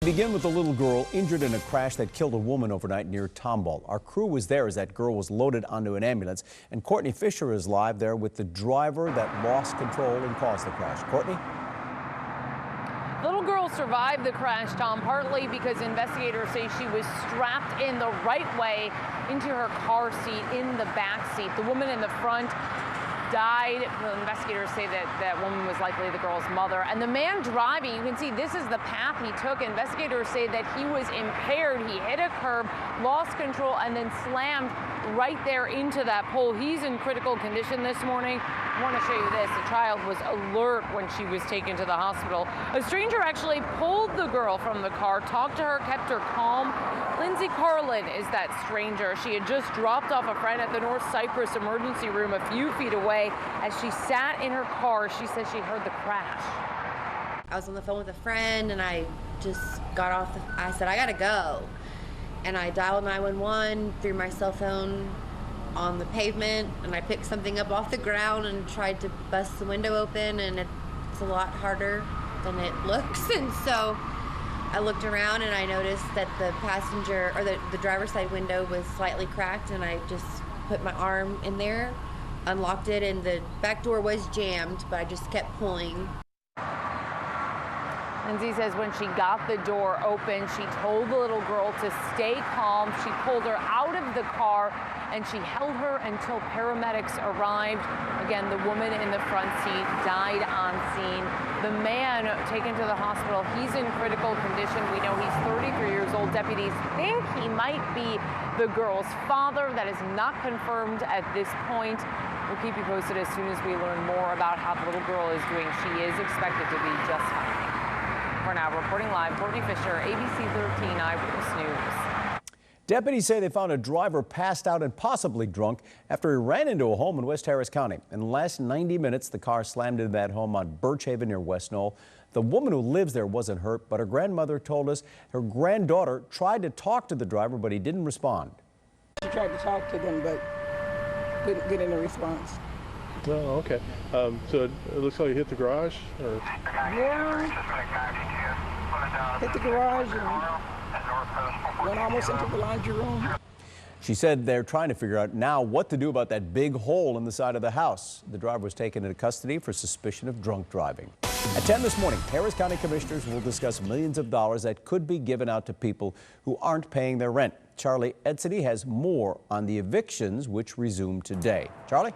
Begin with a little girl injured in a crash that killed a woman overnight near Tomball. Our crew was there as that girl was loaded onto an ambulance, and Courtney Fisher is live there with the driver that lost control and caused the crash. Courtney? The little girl survived the crash, Tom, partly because investigators say she was strapped in the right way into her car seat in the back seat. The woman in the front died. The investigators say that that woman was likely the girl's mother. And the man driving, you can see this is the path he took. Investigators say that he was impaired. He hit a curb, lost control, and then slammed right there into that pole. He's in critical condition this morning. I want to show you this. The child was alert when she was taken to the hospital. A stranger actually pulled the girl from the car, talked to her, kept her calm. Lindsay Carlin is that stranger. She had just dropped off a friend at the North Cypress emergency room a few feet away. As she sat in her car, she said she heard the crash. I was on the phone with a friend and I just got off. I said, I gotta go. And I dialed 911 through my cell phone on the pavement, and I picked something up off the ground and tried to bust the window open, and it's a lot harder than it looks. And so I looked around and I noticed that the passenger or the driver's side window was slightly cracked, and I just put my arm in there, unlocked it, and the back door was jammed, but I just kept pulling. Lindsay says when she got the door open, she told the little girl to stay calm. She pulled her out of the car and she held her until paramedics arrived. Again, the woman in the front seat died on scene. The man taken to the hospital, he's in critical condition. We know he's 33 years old. Deputies think he might be the girl's father. That is not confirmed at this point. We'll keep you posted as soon as we learn more about how the little girl is doing. She is expected to be just fine. For now, reporting live, Courtney Fisher, ABC13 Eyewitness News. Deputies say they found a driver passed out and possibly drunk after he ran into a home in West Harris County. In the last 90 minutes, the car slammed into that home on Birch Haven near West Knoll. The woman who lives there wasn't hurt, but her grandmother told us her granddaughter tried to talk to the driver, but he didn't respond. She tried to talk to them, but couldn't get any response. Oh, okay. So it looks like you hit the garage? Or? Yeah. Hit the garage and went almost into the laundry room. She said they're trying to figure out now what to do about that big hole in the side of the house. The driver was taken into custody for suspicion of drunk driving. At 10 this morning, Harris County commissioners will discuss millions of dollars that could be given out to people who aren't paying their rent. Charlie Edsity has more on the evictions, which resume today. Charlie?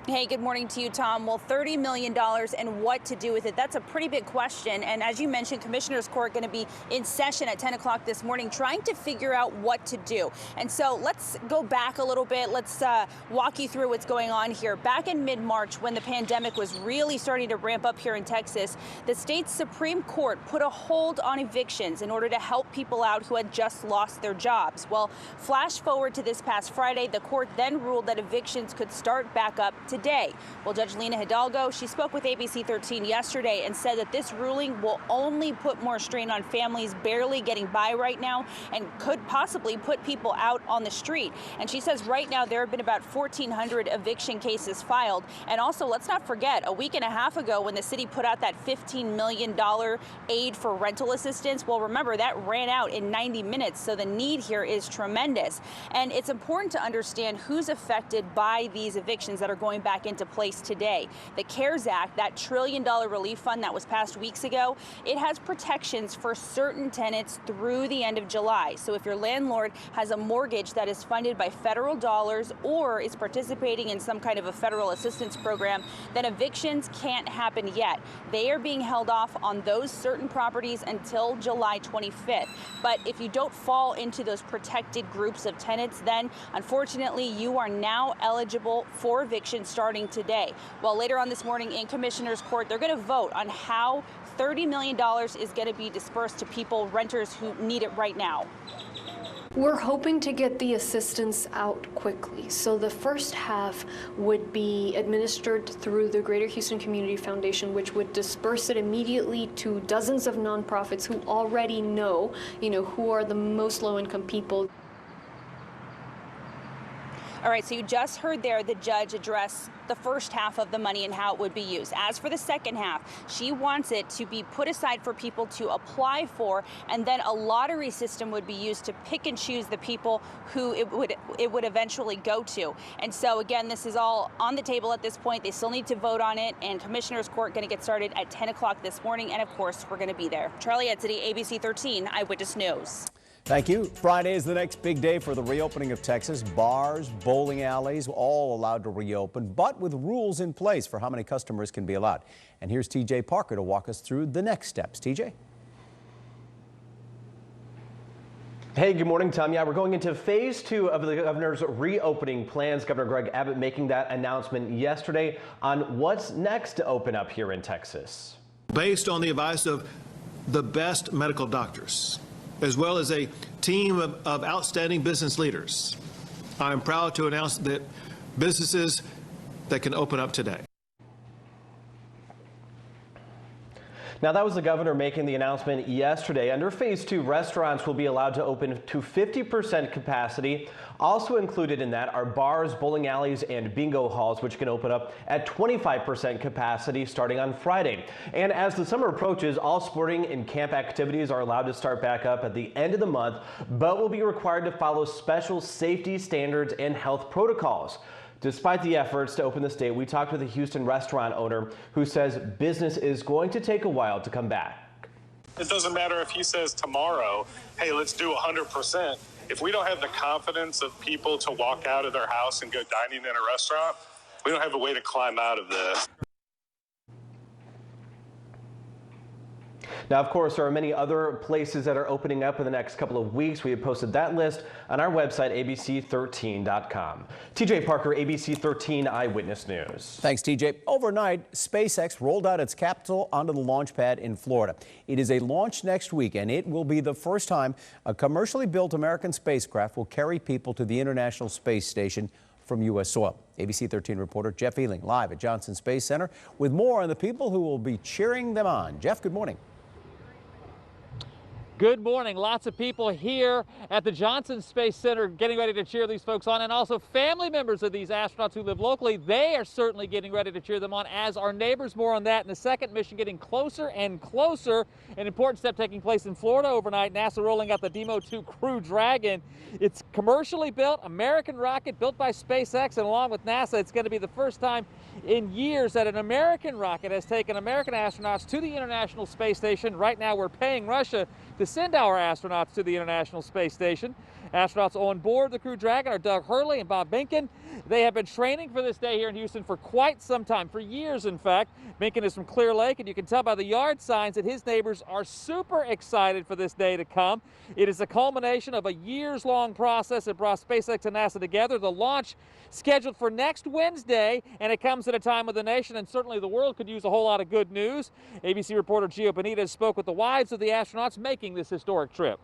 Hey, good morning to you, Tom. Well, $30 million and what to do with it. That's a pretty big question. And as you mentioned, Commissioners Court going to be in session at 10 o'clock this morning trying to figure out what to do. And so let's go back a little bit. Let's walk you through what's going on here. Back in mid-March, when the pandemic was really starting to ramp up here in Texas, the state's Supreme Court put a hold on evictions in order to help people out who had just lost their jobs. Well, flash forward to this past Friday, the court then ruled that evictions could start back up today. Well, Judge Lina Hidalgo, she spoke with ABC13 yesterday and said that this ruling will only put more strain on families barely getting by right now and could possibly put people out on the street. And she says right now there have been about 1,400 eviction cases filed. And also, let's not forget, a week and a half ago when the city put out that $15 million aid for rental assistance, well, remember, that ran out in 90 minutes. So the need here is tremendous. And it's important to understand who's affected by these evictions that are going back into place today. The CARES Act, that $1 trillion relief fund that was passed weeks ago, it has protections for certain tenants through the end of July. So if your landlord has a mortgage that is funded by federal dollars or is participating in some kind of a federal assistance program, then evictions can't happen yet. They are being held off on those certain properties until July 25th. But if you don't fall into those protected groups of tenants, then unfortunately you are now eligible for eviction starting today. Well, later on this morning in Commissioners Court, they're going to vote on how $30 million is going to be dispersed to people, renters who need it right now. We're hoping to get the assistance out quickly. So the first half would be administered through the Greater Houston Community Foundation, which would disperse it immediately to dozens of nonprofits who already know, who are the most low-income people. All right, so you just heard there the judge address the first half of the money and how it would be used. As for the second half, she wants it to be put aside for people to apply for, and then a lottery system would be used to pick and choose the people who it would eventually go to. And so again, this is all on the table at this point. They still need to vote on it, and Commissioner's Court going to get started at 10 o'clock this morning, and of course, we're going to be there. Charlie Edsity, ABC 13 Eyewitness News. Thank you. Friday is the next big day for the reopening of Texas. Bars, bowling alleys, all allowed to reopen, but with rules in place for how many customers can be allowed. And here's TJ Parker to walk us through the next steps. TJ? Hey, good morning, Tom. Yeah, we're going into phase 2 of the governor's reopening plans. Governor Greg Abbott making that announcement yesterday on what's next to open up here in Texas. Based on the advice of the best medical doctors, as well as a team of outstanding business leaders, I'm proud to announce that businesses that can open up today. Now, that was the governor making the announcement yesterday. Under phase 2, restaurants will be allowed to open to 50% capacity. Also included in that are bars, bowling alleys, and bingo halls, which can open up at 25% capacity starting on Friday. And as the summer approaches, all sporting and camp activities are allowed to start back up at the end of the month, but will be required to follow special safety standards and health protocols. Despite the efforts to open the state, we talked with a Houston restaurant owner who says business is going to take a while to come back. It doesn't matter if he says tomorrow, hey, let's do 100%. If we don't have the confidence of people to walk out of their house and go dining in a restaurant, we don't have a way to climb out of this. Now, of course, there are many other places that are opening up in the next couple of weeks. We have posted that list on our website, abc13.com. TJ Parker, ABC 13 Eyewitness News. Thanks, TJ. Overnight, SpaceX rolled out its capsule onto the launch pad in Florida. It is a launch next week, and it will be the first time a commercially built American spacecraft will carry people to the International Space Station from U.S. soil. ABC 13 reporter Jeff Ealing live at Johnson Space Center with more on the people who will be cheering them on. Jeff, good morning. Good morning. Lots of people here at the Johnson Space Center getting ready to cheer these folks on, and also family members of these astronauts who live locally. They are certainly getting ready to cheer them on, as our neighbors. More on that in the second. Mission getting closer and closer. An important step taking place in Florida overnight. NASA rolling out the Demo 2 Crew Dragon. It's commercially built American rocket built by SpaceX, and along with NASA, it's going to be the first time in years that an American rocket has taken American astronauts to the International Space Station. Right now, we're paying Russia to send our astronauts to the International Space Station. Astronauts on board the Crew Dragon are Doug Hurley and Bob Binkin. They have been training for this day here in Houston for quite some time, for years in fact. Binkin is from Clear Lake, and you can tell by the yard signs that his neighbors are super excited for this day to come. It is a culmination of a years-long process that brought SpaceX and NASA together. The launch scheduled for next Wednesday, and it comes at a time when the nation and certainly the world could use a whole lot of good news. ABC reporter Gio Benitez spoke with the wives of the astronauts making this historic trip.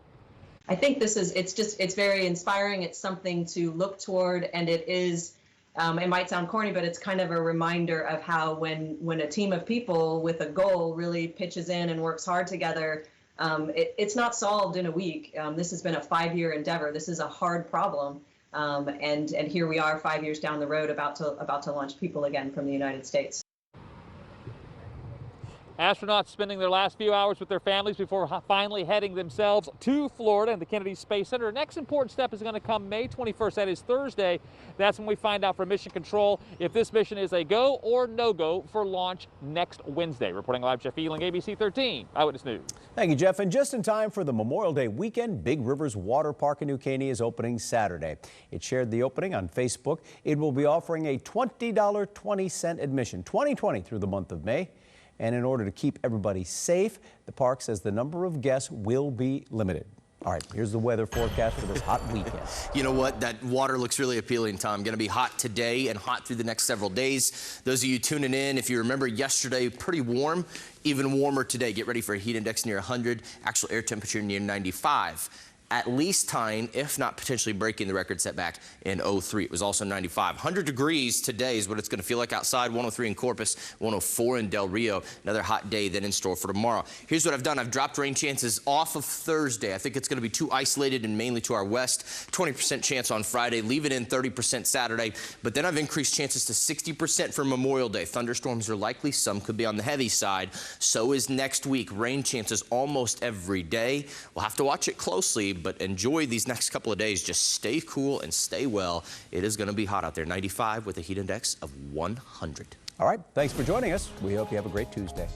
I think it's very inspiring. It's something to look toward, and it is, it might sound corny, but it's kind of a reminder of how when a team of people with a goal really pitches in and works hard together, it's not solved in a week. This has been a 5-year endeavor. This is a hard problem. And here we are 5 years down the road about to launch people again from the United States. Astronauts spending their last few hours with their families before finally heading themselves to Florida and the Kennedy Space Center. Next important step is going to come May 21st. That is Thursday. That's when we find out from Mission Control if this mission is a go or no-go for launch next Wednesday. Reporting live, Jeff Ealing, ABC 13 Eyewitness News. Thank you, Jeff. And just in time for the Memorial Day weekend, Big Rivers Water Park in New Caney is opening Saturday. It shared the opening on Facebook. It will be offering a $20 20-cent admission 2020 through the month of May. And in order to keep everybody safe, the park says the number of guests will be limited. All right, here's the weather forecast for this hot weekend. You know what? That water looks really appealing, Tom. Going to be hot today and hot through the next several days. Those of you tuning in, if you remember yesterday, pretty warm, even warmer today. Get ready for a heat index near 100, actual air temperature near 95. at least tying, if not potentially breaking the record set back in 03. It was also 95. 100 degrees today is what it's going to feel like outside. 103 in Corpus, 104 in Del Rio. Another hot day then in store for tomorrow. Here's what I've done. I've dropped rain chances off of Thursday. I think it's going to be too isolated and mainly to our west. 20% chance on Friday. Leave it in 30% Saturday. But then I've increased chances to 60% for Memorial Day. Thunderstorms are likely. Some could be on the heavy side. So is next week. Rain chances almost every day. We'll have to watch it closely, but enjoy these next couple of days. Just stay cool and stay well. It is going to be hot out there. 95 with a heat index of 100. All right. Thanks for joining us. We hope you have a great Tuesday.